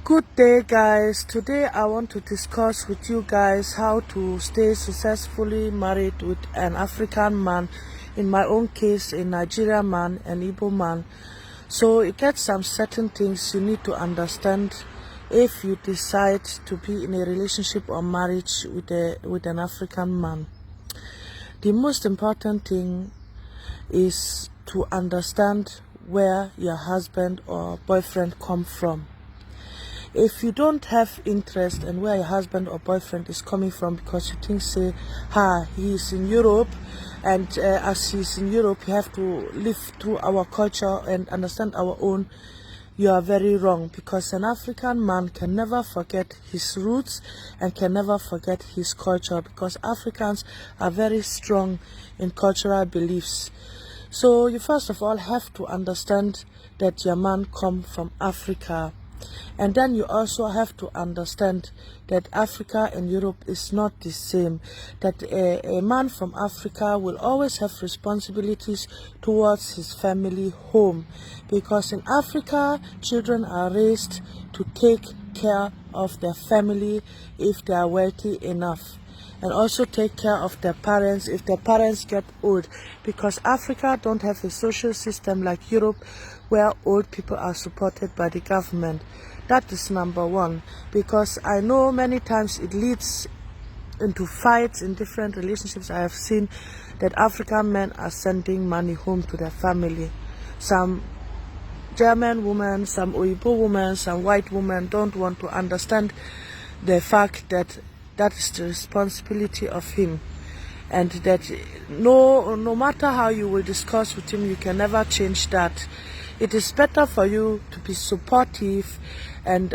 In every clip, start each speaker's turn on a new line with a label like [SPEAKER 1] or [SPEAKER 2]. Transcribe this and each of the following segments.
[SPEAKER 1] Good day, guys. Today I want to discuss with you guys how to stay successfully married with an African man, in my own case a Nigerian man, an Igbo man. So it gets some certain things you need to understand if you decide to be in a relationship or marriage with an African man. The most important thing is to understand where your husband or boyfriend come from. If you don't have interest in where your husband or boyfriend is coming from, because you think, say, he is in Europe, and as he's in Europe, you have to live through our culture and understand our own, you are very wrong, because an African man can never forget his roots and can never forget his culture, because Africans are very strong in cultural beliefs. So you first of all have to understand that your man come from Africa. And then you also have to understand that Africa and Europe is not the same. That a man from Africa will always have responsibilities towards his family home. Because in Africa, children are raised to take care of their family if they are wealthy enough. And also take care of their parents if their parents get old. Because Africa don't have a social system like Europe where old people are supported by the government. That is number one. Because I know many times it leads into fights in different relationships. I have seen that African men are sending money home to their family. Some German women, some Oyibo women, some white women don't want to understand the fact that that is the responsibility of him, and that no matter how you will discuss with him, you can never change that. It is better for you to be supportive and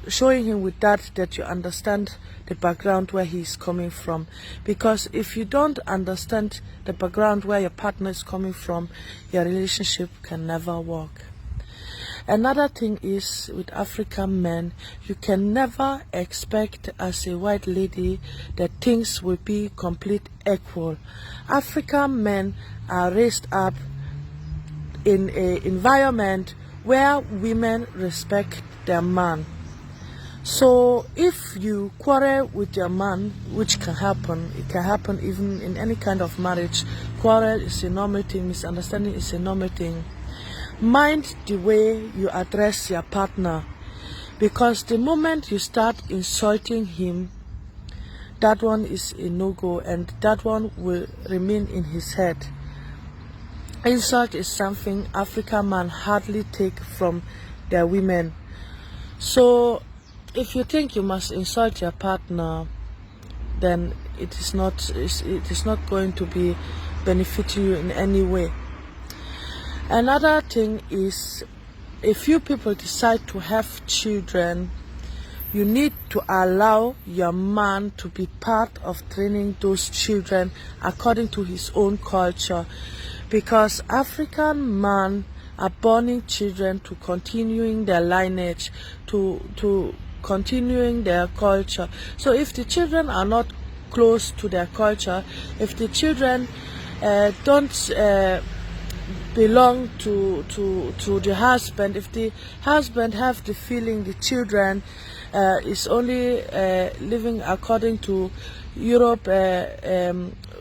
[SPEAKER 1] showing him with that you understand the background where he is coming from. Because if you don't understand the background where your partner is coming from, your relationship can never work. Another thing is, with African men, you can never expect as a white lady that things will be complete equal. African men are raised up in an environment where women respect their man. So if you quarrel with your man, which can happen, it can happen even in any kind of marriage. Quarrel is a normal thing, misunderstanding is a normal thing. Mind the way you address your partner, because the moment you start insulting him, that one is a no-go, and that one will remain in his head. Insult is something African men hardly take from their women. So if you think you must insult your partner, then it is not going to be benefiting you in any way. Another thing is, if you people decide to have children, you need to allow your man to be part of training those children according to his own culture. Because African men are born children to continuing their lineage, to continuing their culture. So if the children are not close to their culture, if the children don't belong to the husband, if the husband have the feeling the children is only living according to Europe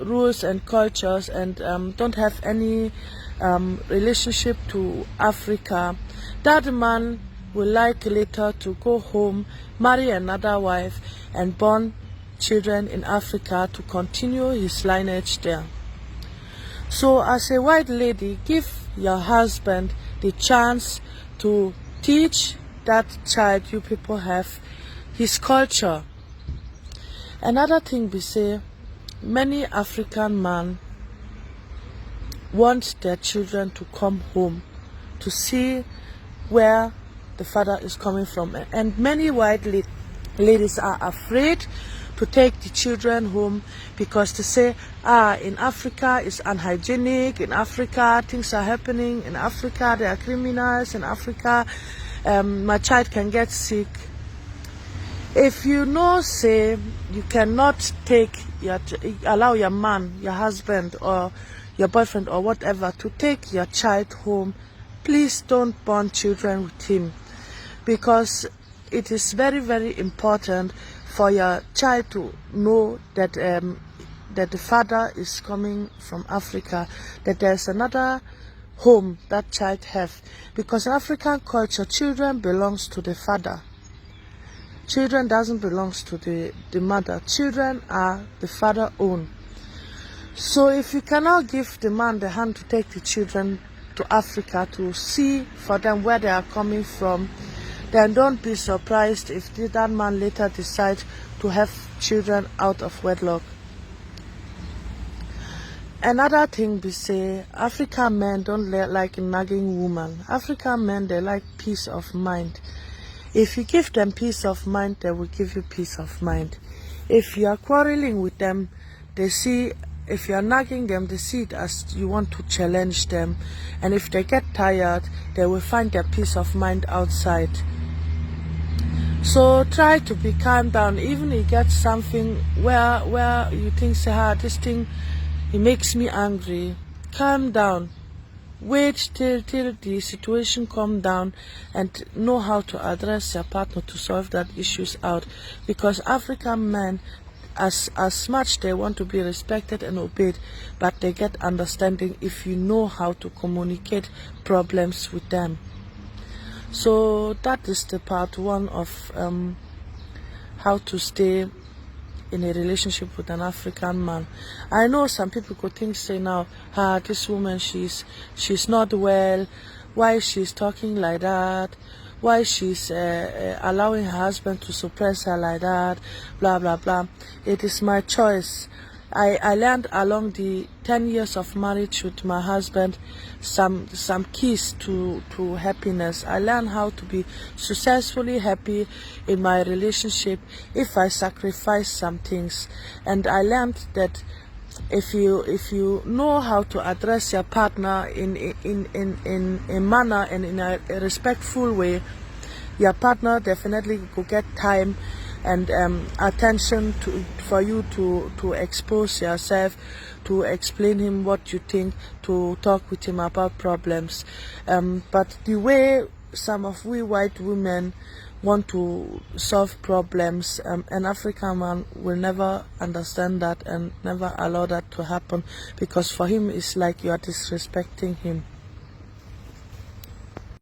[SPEAKER 1] rules and cultures, and don't have any relationship to Africa, that man will like later to go home, marry another wife, and born children in Africa to continue his lineage there. So as a white lady, give your husband the chance to teach that child you people have his culture. Another thing we say, many African men want their children to come home to see where the father is coming from, and many white ladies are afraid to take the children home, because they say, in Africa it's unhygienic, in Africa things are happening, in Africa there are criminals, in Africa my child can get sick. If you know, say, you cannot allow your man, your husband or your boyfriend or whatever to take your child home, please don't born children with him. Because it is very, very important for your child to know that that the father is coming from Africa, that there's another home that child have, because in African culture, children belongs to the father. Children doesn't belongs to the mother. Children are the father own. So if you cannot give the man the hand to take the children to Africa to see for them where they are coming from, then don't be surprised if that man later decides to have children out of wedlock. Another thing we say, African men don't like nagging women. African men, they like peace of mind. If you give them peace of mind, they will give you peace of mind. If you are quarreling with them, they see, if you are nagging them, they see it as you want to challenge them. And if they get tired, they will find their peace of mind outside. So try to be calm down. Even if you get something where you think, say, this thing, it makes me angry. Calm down. Wait till the situation calm down and know how to address your partner to solve that issues out. Because African men, as much they want to be respected and obeyed, but they get understanding if you know how to communicate problems with them. So that is the part one of how to stay in a relationship with an African man. I know some people could think, say now, this woman, she's not well, why she's talking like that, why she's allowing her husband to suppress her like that, blah blah blah. It is my choice. I learned along the 10 years of marriage with my husband some keys to happiness. I learned how to be successfully happy in my relationship if I sacrifice some things. And I learned that if you know how to address your partner in a manner and in a respectful way, your partner definitely could get time and attention for you to expose yourself, to explain him what you think, to talk with him about problems. But the way some of we white women want to solve problems, an African man will never understand that and never allow that to happen, because for him it's like you are disrespecting him.